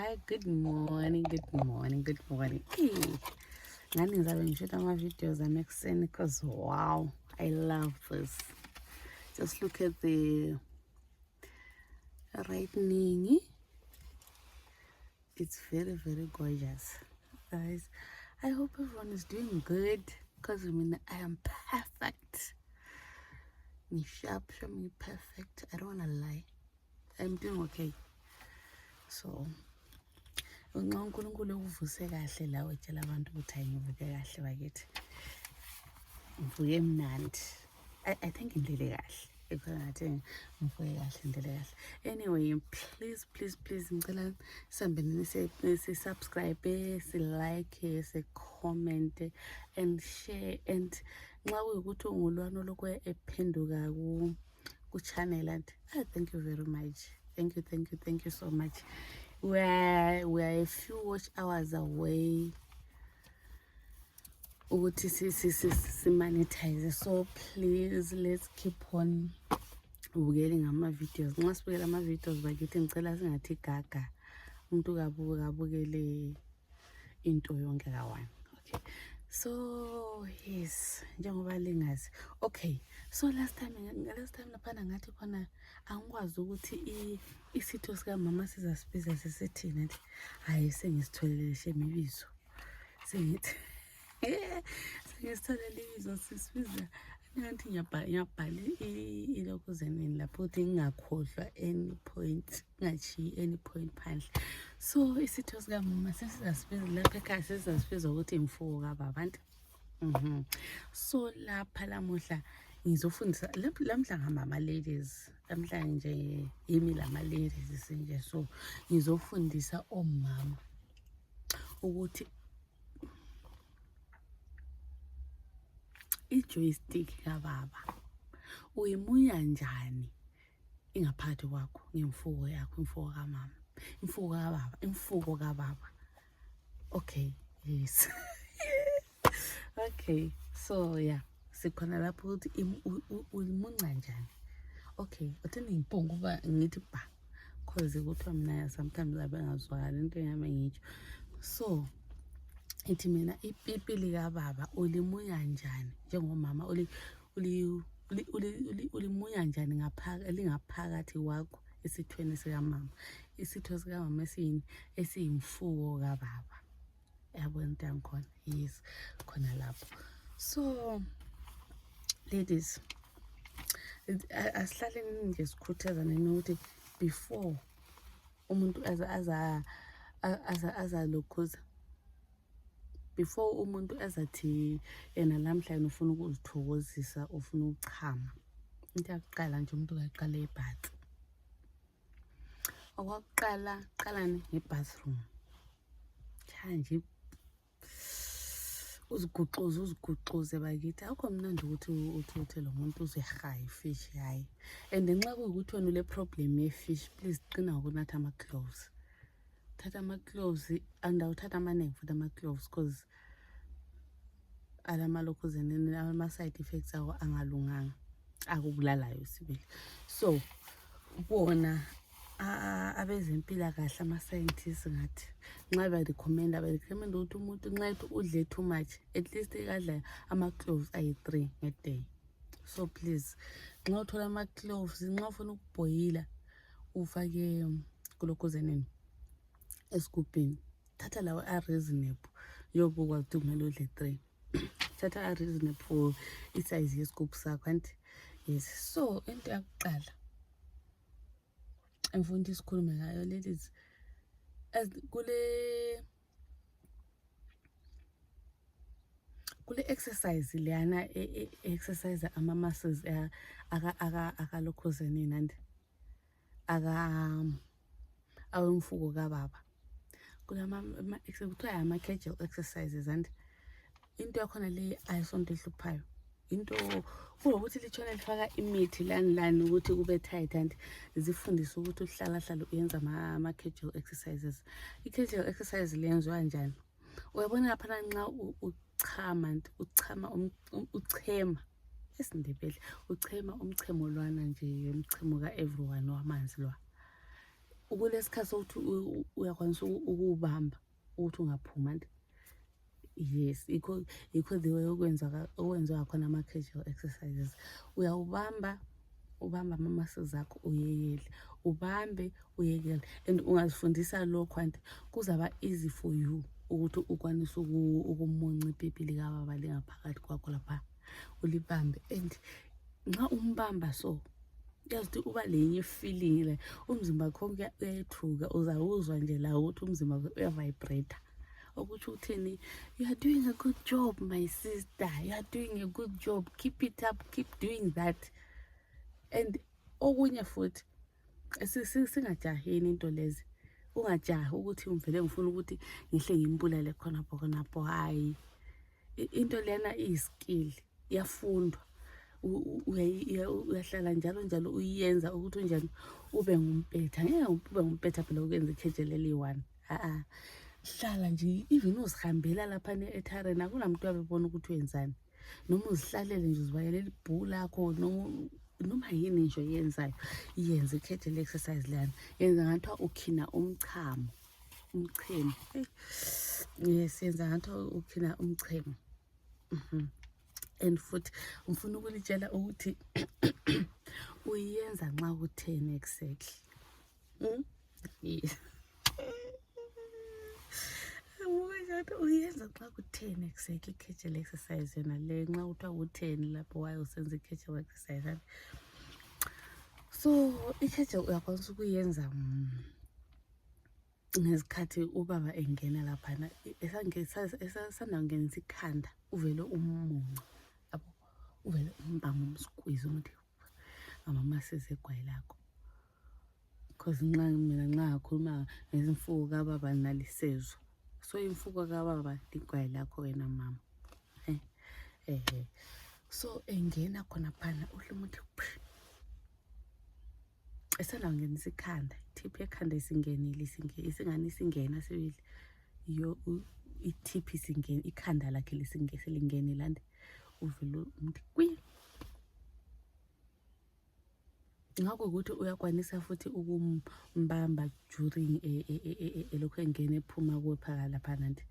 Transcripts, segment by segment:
Good morning. Hey, ngani ngizabe ngishoot ama-videos ami ekuseni because wow, I love this. Just look at the lightning. It's very gorgeous, guys. I hope everyone is doing good because I am perfect. Me sharp, show me perfect. I don't wanna lie. I'm doing okay. So nxa uNkulunkulu ukuvuse kahle la wetshela abantu ukuthi hayi ngivuke kahle bakithi, ngivuke mnandi. I think ngilele kahle because ngathi ngivuke kahle ngilele kahle. Anyway, please ngicela sihambeni si-subscribe, si-like, si-comment and share. And nxa kuyukuthi ungulwana olokhu ephenduka ku-channel and thank you very much. Thank you so much. We are a few watch hours away ukuthi si-monetize, so please let's keep on ubukele ngama-videos. Nxa sibukela ama-videos bakithi ngicela singathi gaga umuntu kabukele into yonke ka-one. Okay, so yes, njengoba lingazi. Okay, so last time laphana ngathi khona angikwazi ukuthi isitho sikamama sizasibiza sisithini. Athi hayi sengisitholele shemibizo, sengithi sengisitholele ibizo sisibiza ngathi ngiyabhala ilokuzenini lapho ukuthi ngingakhohlwa any point, ngingachiyi any point phandle. So isitho sikamama sesizasibiza lapha ekhaya, sesizasibiza ukuthi imfuyo kababantu. So lapha lamuhla ngizofundisa lamhla ngama ladies, lamhla nje yimi lama ladies nje. So ngizofundisa omama ukuthi i-joystick kababa uyimunya njani ingaphakathi kwakho ngemfuko yakho, imfuko kamama, imfuko kababa. Okay, yes. Okay, so yeah, sikhona lapho ukuthi ulimunca njani. Okay, uthini ngimpunga kuba ngithi ba cause kuthiwa mina sometimes abengazwakali into yami ngitsho. So ithi mina ipipi likababa ulimunya njani njengomama, ulimunya njani lingaphakathi kwakho esithweni sikamama. Isitho sikamama esiyimfuko kababa. Yabona into yangikhona? Yes, khona lapho. So ladies, asihlaleni nje sikhuthazane ukuthi before umuntu azalokhuza, before umuntu azathi yena lamhla ufuna ukuzithokozisa, ufuna ukuchama, into yakuqala nje umuntu kaqala ebhathi. Okokuqala qalani ngebathroom, nje uziguxuze bakithi. Akho mnandi ukuthi lo muntu uzehaya ifish, hayi. And nxa kuyukuthi wena ule problem ye-fish, please qina ukunatha ama-cloves. Thatha ama-cloves, andawuthatha amaningi futhi ama-cloves because alamalokuzeni ama-side effects awo angalunganga, akubulalayo sibili. So bona abezempilakahle ama-scientists ngathi nxa ba-recommenda ukuthi umuntu nxa udle too much, at least kadla ama-cloves ayi-3 ngeday. So please, nxa uthola ama-cloves, nxa ufuna ukubhoyila ufake kulokuzenini esigubhini, thatha lawo a-reasonable yoba ukwazi ukuthi kumele udle 3. Thatha a-reasonable for isize yesigubhu sakho. And yes, so into yakuqala engifuna isikhulume ngayo ladies, kule exercise leyana exercise ama-muscles akalokhuzenini and awemfuko kababa. Kuthiwa ama-Kegel exercises, and into yakhona le ayisonto ehluphayo. Into kunokuthi litshona lifaka imithi lani ukuthi kube tight and zifundise ukuthi uhlala uyenza ama-Kegel exercises. I-Kegel exercise lenziwa njani? Uyabona lapha nxa uchema esiNdebele, uchema umchemo lwana nje, umchemo ka everyone wamanzi lwa. kulesikhathi sokuthi uyakwanisa ukuwubamba ukuthi ungaphuma nje. Yes, ikho the way okwenziwa khona ama-casual exercises. Uyawubamba, ubamba ama-muscles akho uyekele, ubambe uyekele, and ungazifundisa lokho anti kuzaba easy for you ukuthi ukwanise ukumunca ipipi likababa lingaphakathi kwakho lapha, ulibambe. And nxa umbamba so yazi ukuthi uba lenye feeling like umzimba wakho uyayethuka, uzawuzwa nje la ukuthi umzimba wakho uyavibrate. Ukuthi uthini, you are doing a good job my sister, you are doing a good job, keep it up, keep doing that. And okunye futhi singajaheni into lezi, ungajahi ukuthi uvele ngifuna ukuthi ngihle ngimbulale khonapho. Hayi, into lena iyi-skill, iyafundwa. Uyahlala njalo uyenza ukuthi unjani ube ngumpetha. Ngeke ube ngumpetha phela ukwenza ikhejeleli one. Hlala nje, even uzihambela lapha ethareni akunamuntu abebona ukuthi wenzani, noma uzihlalele nje uzibayele ibhuku lakho noma yini nje oyenzayo, yenza ikhetshele exercise lana, yenza ngathiwa ukhina umchemo. Yes, yenza ngathiwa ukhina umchemo. And futhi ngifuna ukulitshela ukuthi uyenza nxa ku-10 exactly. Yes. Uyenza xa ku-10 exactly i-casual exercise yona le, nxa kuthiwa ku-10 lapho waye usenza i-casual exercise. So i-casual uyakwanisa ukuyenza ngezikhathi ubaba engena laphana, esanda kungenisa ikhanda, uvele umunca, uvele umbamba umsqueeze ukuthi ngama-muscles egwayi lakho. Because nxa ngakhuluma ngezimfuko kababa nalisezwa. So imfuko kababa ligwayi lakho wena mama. So engena khona phana uhle umuthi esanda kungenisa ikhanda, itip yekhanda isingenile, isingani isingena sibili, yo itip isingena, ikhanda lakhe selingenile, and uvele umuthi kwi. Ngakho ukuthi uyakwanisa futhi ukumbamba during elokhu engena ephuma kwephaka laphana nje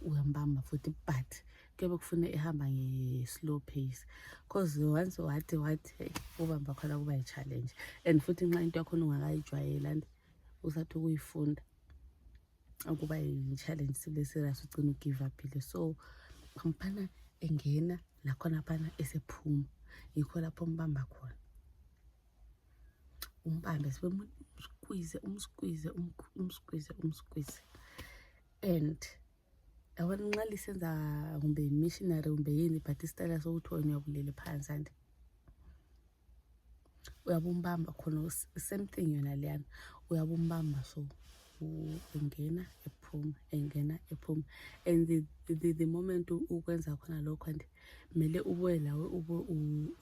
uyambamba futhi, but kuyobe kufuna ehamba nge-slow pace, because once wathi ubamba khona kuba yi-challenge. And futhi nxa into yakhona ungakayijwayela and usathi ukuyifunda ukuba yi-challenge sibe serious ugcina ugive upile. So khamphana engena lakhona phana esephuma, yikho lapho umbamba khona, umbambe umsqueeze. And yabona nxa lisenza kumbe missionary kumbe yini, but isitayela sokuthi wena uyabulele phansi and uyabumbamba khona, same thing yona leyana, uyabumbamba so engena ephuma. And the moment ukwenza khona lokho and mele ubuye lawe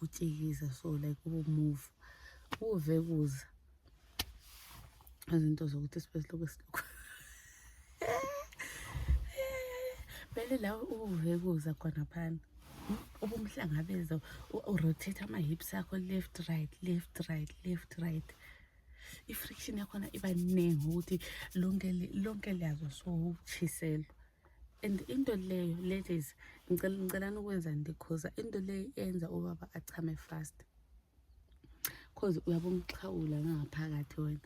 utshikiza, so like move uvekuza izinto zokuthi sibesilokhu vele lawe uvekuza khona phana, ubumhlangabeza, urotate ama-hips akho left right. I-friction yakhona iba ningi ukuthi lonke liyazo so utshiselwa. And into leyo ladies ngicelani ukwenza because into leyo yenza ubaba achame fast, because uyabumxhawula ngaphakathi wena.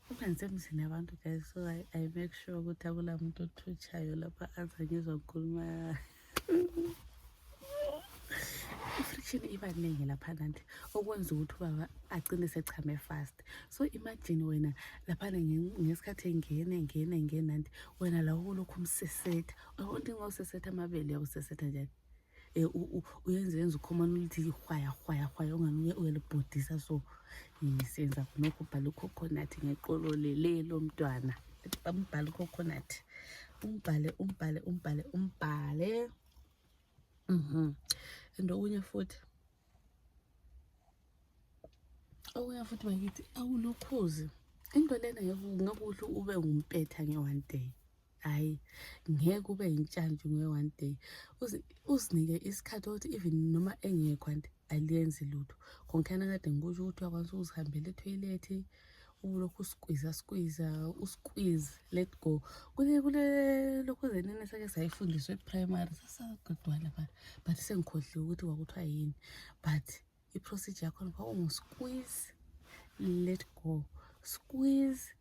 Uma ngisemzini abantu guys, so I make sure ukuthi akula muntu othutshayo lapha azangizwa ngikhuluma. I-friction iba ningi laphana nje okwenza ukuthi ubaba agcine sechame fast. So imagine wena laphana ngesikhathi engena nandi wena la ulokhu umsesetha, ukuthi nxa usesetha amabele uyakusesetha njani, uyenza ukhomana ukuthi hwaya ungani uyalibhodisa. So siyenza khonokho, ubhala ucoconut ngeqolo lelo mntwana, umbhale ucoconut, umbhale. And okunye futhi bakithi awulokhuzi into lena ngekuhle ube ngumpetha nge-one day. Hayi, ngeke ube yintshantshu nge-one day. Uzinike isikhathi ukuthi even noma engekho anti aliyenzi lutho. Konkhana kade ngikusho ukuthi uyakwazi ukuzihambela etoilet, ulokhu usqueeze let go kule lokhu zenene sake sayifundiswa e-primary sasagodwana but sengikhohliwe ukuthi kwakuthiwa yini, but i-procedure yakhona kwakungu-squeeze let go, squeeze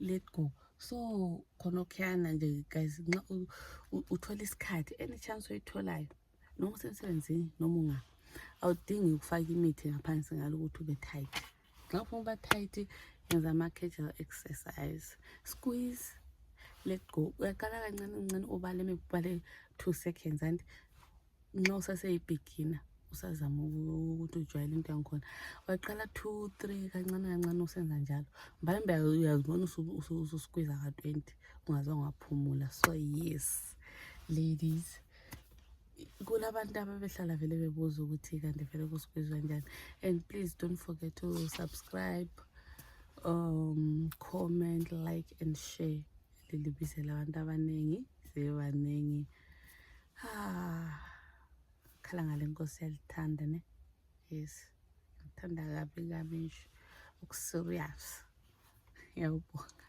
let go. So khona okukhiyana nje guys, nxa uthola isikhathi any chance oyitholayo noma usemsebenzini noma unga awudingi ukufaka imithi ngaphansi ngalo ukuthi ube tight. Xa ufuna uba tight yenza ama-casual exercise, squeeze let go. Uyaqala kancane kancane ubale ubale 2 seconds and nxa usaseyi-beginner usazama ukuthi ujwayele into yangikhona waqala 2 3 kancane kancane usenza njalo mhlawumbe uyazibona ususqueeze ka-20 ungaze ungaphumula. So yes ladies, kulabantu ababehlala vele bebuza ukuthi kanti vele kusqueeze kanjani, and please don't forget to subscribe, comment, like and share. Lilibisela abantu abaningi sebaningi. Khala ngale Nkosi yalithanda ne. Yes, ngithanda kabi kabi nje uku-serious. Yawubonga.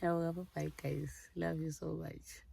Yawubonga, bye guys, love you so much.